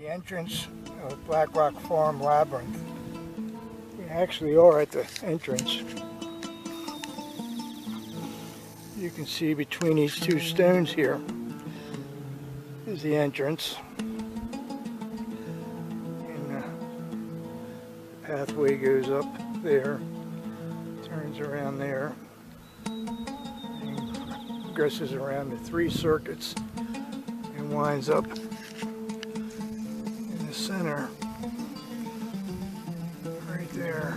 The entrance of Black Rock Farm Labyrinth. We actually are at the entrance. You can see between these two stones here is the entrance. And the pathway goes up there, turns around there, and progresses around the 3 circuits and winds up in the center right there.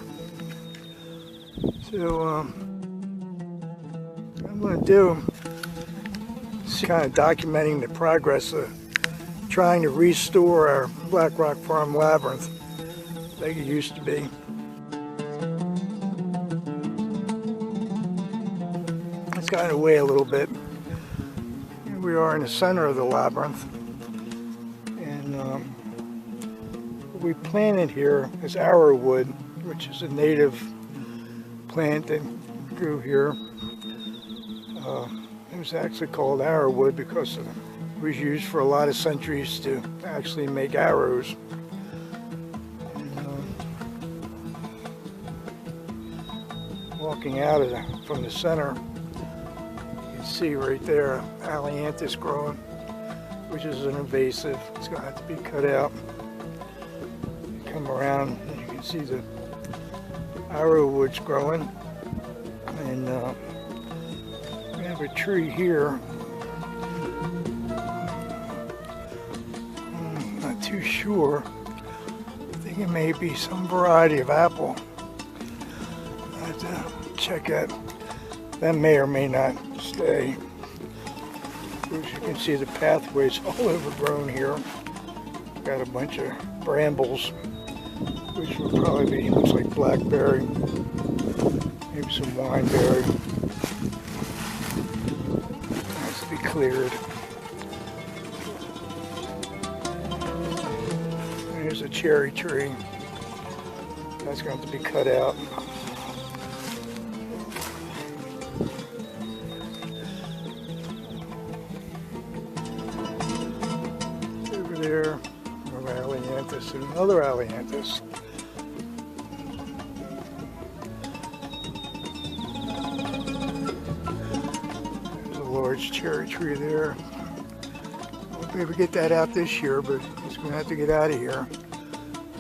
So what I'm going to do is kind of documenting the progress of trying to restore our Black Rock Farm Labyrinth like it used to be. It's gotten away a little bit. Here we are in the center of the labyrinth, and what we planted here is arrowwood, which is a native plant that grew here. It was actually called arrowwood because it was used for a lot of centuries to actually make arrows. And, walking out of from the center, you can see right there Ailanthus growing, which is an invasive. It's going to have to be cut out. You come around and you can see the arrowwood's growing, and we have a tree here. I'm not too sure. I think it may be some variety of apple. I have to check that. That may or may not stay. As you can see, the pathway's all overgrown here. Got a bunch of brambles, which would probably be, looks like blackberry, maybe some wineberry. Has to be cleared. There's a cherry tree. That's going to have to be cut out. Over there, another Ailanthus and another Ailanthus. There's a large cherry tree there. We'll be able to get that out this year, but it's going to have to get out of here.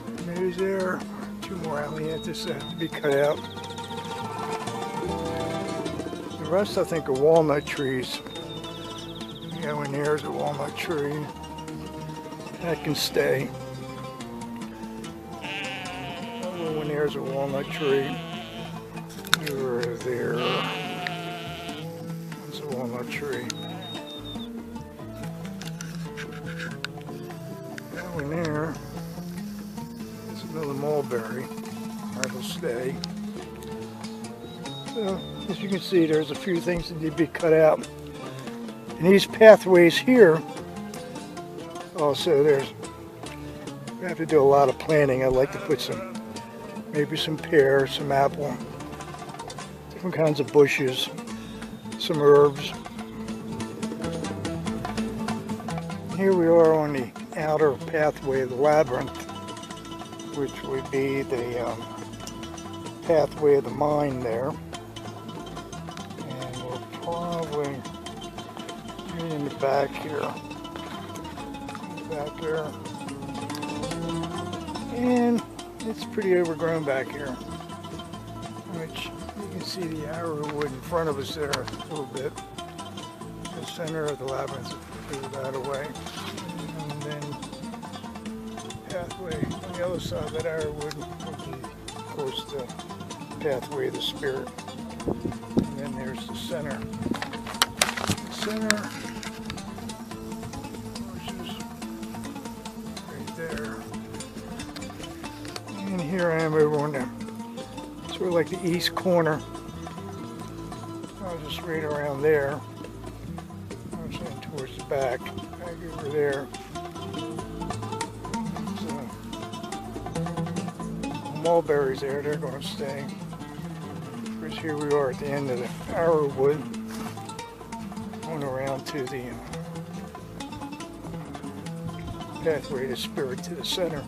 And there's there. 2 more Ailanthus that have to be cut out. The rest, I think, are walnut trees. Yeah, when there's a walnut tree, that can stay. When there's a walnut tree, over there, there's a walnut tree. That one there, there's another mulberry. That'll stay. So, as you can see, there's a few things that need to be cut out. And these pathways here, also we have to do a lot of planting. I'd like to put maybe some pear, some apple, different kinds of bushes, some herbs. Here we are on the outer pathway of the labyrinth, which would be the pathway of the mine there. And we're probably in the back here. Back there. And it's pretty overgrown back here, which you can see the arrowwood in front of us there a little bit. The center of the labyrinth is that away. And then pathway on the other side of that arrowwood would be, of course, the pathway of the spirit. And then there's the center. The center, which is right there. And here I am over on the sort of like the east corner. I'll just right around there. I'm saying towards the back over there. So, mulberries there, they're going to stay. Of course, here we are at the end of the arrowwood, going around to the pathway to spirit to the center.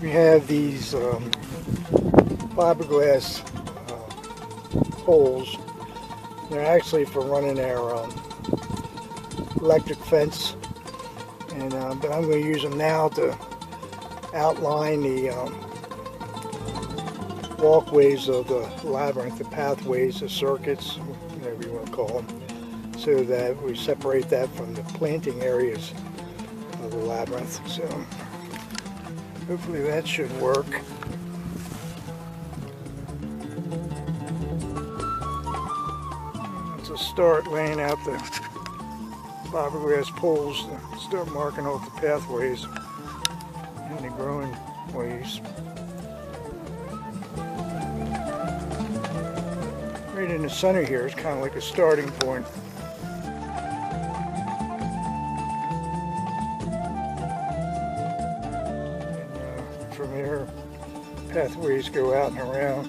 We have these fiberglass poles. They're actually for running our electric fence, and but I'm going to use them now to outline the walkways of the labyrinth, the pathways, the circuits, whatever you want to call them, so that we separate that from the planting areas of the labyrinth. So hopefully that should work. To start laying out the fiberglass poles, to start marking off the pathways and the growing ways. Right in the center here is kind of like a starting point. And from there, pathways go out and around.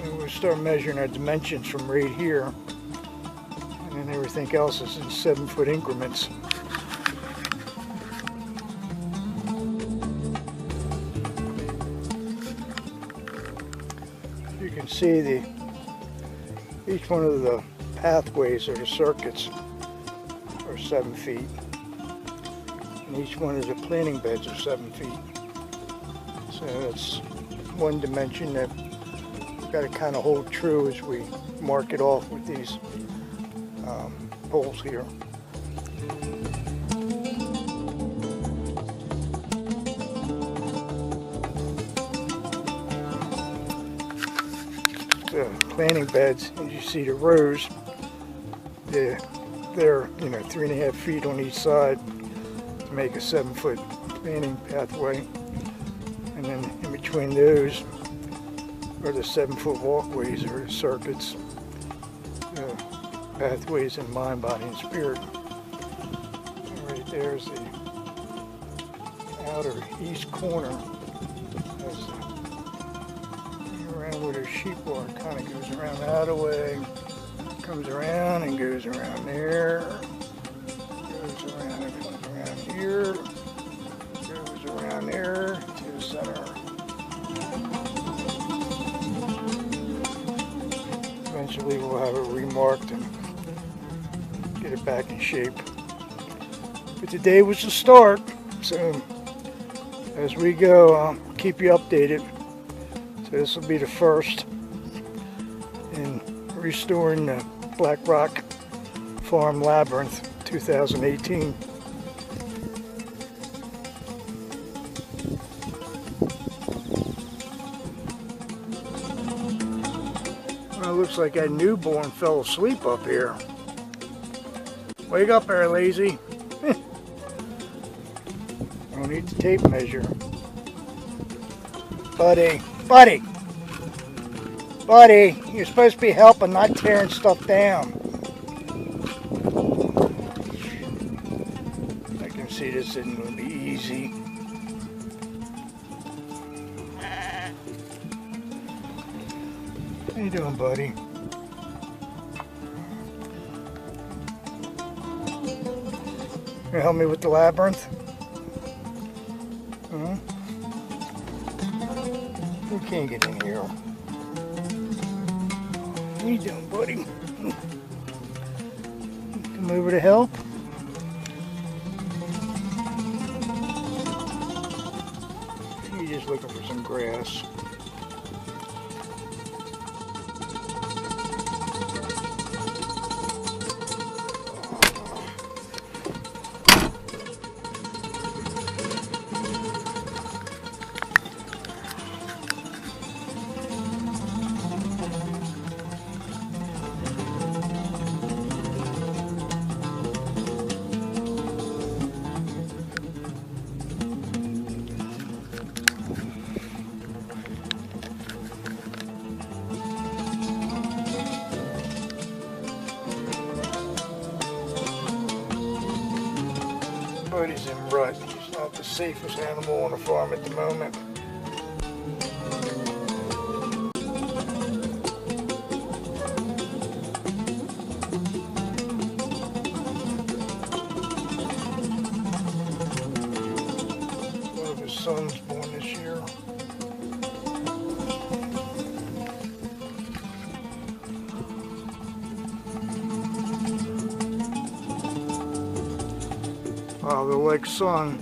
And we'll start measuring our dimensions from right here. And then everything else is in 7-foot increments. You can see each one of the pathways or the circuits are 7 feet, and each one of the planting beds are 7 feet. So that's one dimension that we've got to kind of hold true as we mark it off with these poles here. The planting beds, as you see the rows, they're 3.5 feet on each side to make a 7-foot planting pathway, and then in between those are the 7-foot walkways or circuits, pathways in mind, body, and spirit. And right there's the outer east corner. Around where the sheep are, kind of goes around that way, comes around and goes around there, goes around and comes around here, goes around there to the center. Eventually we'll have it remarked and get it back in shape. But today was the start, so as we go, I'll keep you updated. So this will be the first in restoring the Black Rock Farm Labyrinth 2018. Well, it looks like that newborn fell asleep up here. Wake up there, lazy. I don't need the tape measure. Buddy, you're supposed to be helping, not tearing stuff down. I can see this isn't going to be easy. How you doing, buddy? You help me with the labyrinth? You can't get in here. What are you doing, buddy? Come over to help? You're just looking for some grass. Buddy's in rut. He's not the safest animal on the farm at the moment. son was born this year. Wow, they're like sun.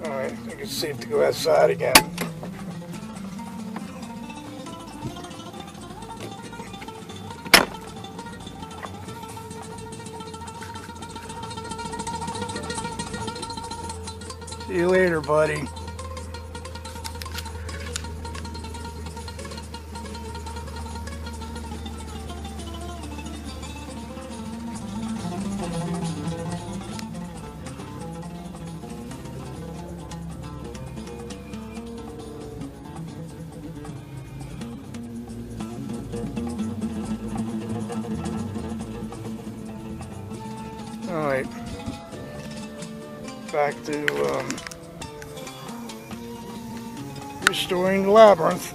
Alright, I think it's safe to go outside again. See you later, buddy. Alright, back to restoring the labyrinth.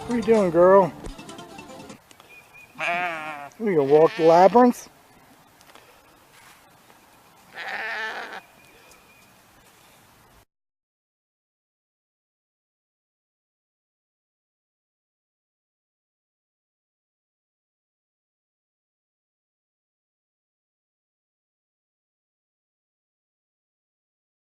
What are you doing, girl? We gonna walk the labyrinth?